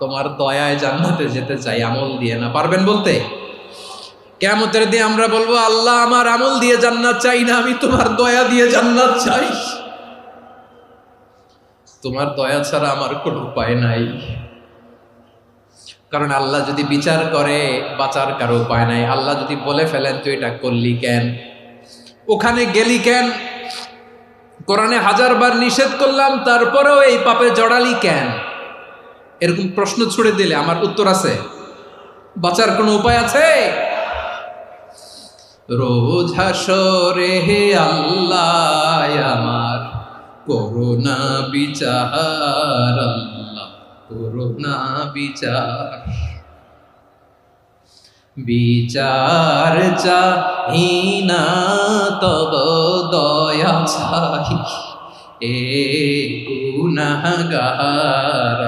তোমার দয়ায় জান্নাতে যেতে চাই, আমল দিয়ে না। পারবেন বলতে? কিয়ামতের দিন আমরা বলবো, আল্লাহ আমার আমল দিয়ে জান্নাত চাই না, আমি তোমার দয়া দিয়ে জান্নাত চাই। তোমার দয়া ছাড়া আমার কোনো উপায় নাই। কারণ আল্লাহ যদি বিচার করে বাঁচার কারো উপায় নাই। আল্লাহ যদি বলে ফেলেন তুই এটা করলি কেন, ওখানে গেলি কেন, কোরআনে 1000 বার নিষেধ করলাম তারপরেও এই পাপে জড়ালি কেন, এরকম প্রশ্ন ছুড়ে দিলে আমার উত্তর আছে? বাঁচার কোনো উপায় আছে? রোজ হাসরে হে আল্লাহ আমার করুণা বিচার, আল্লাহ করুণা বিচার। বিচার চাহি না তব দয়া চাহি, এ গুনাহগার।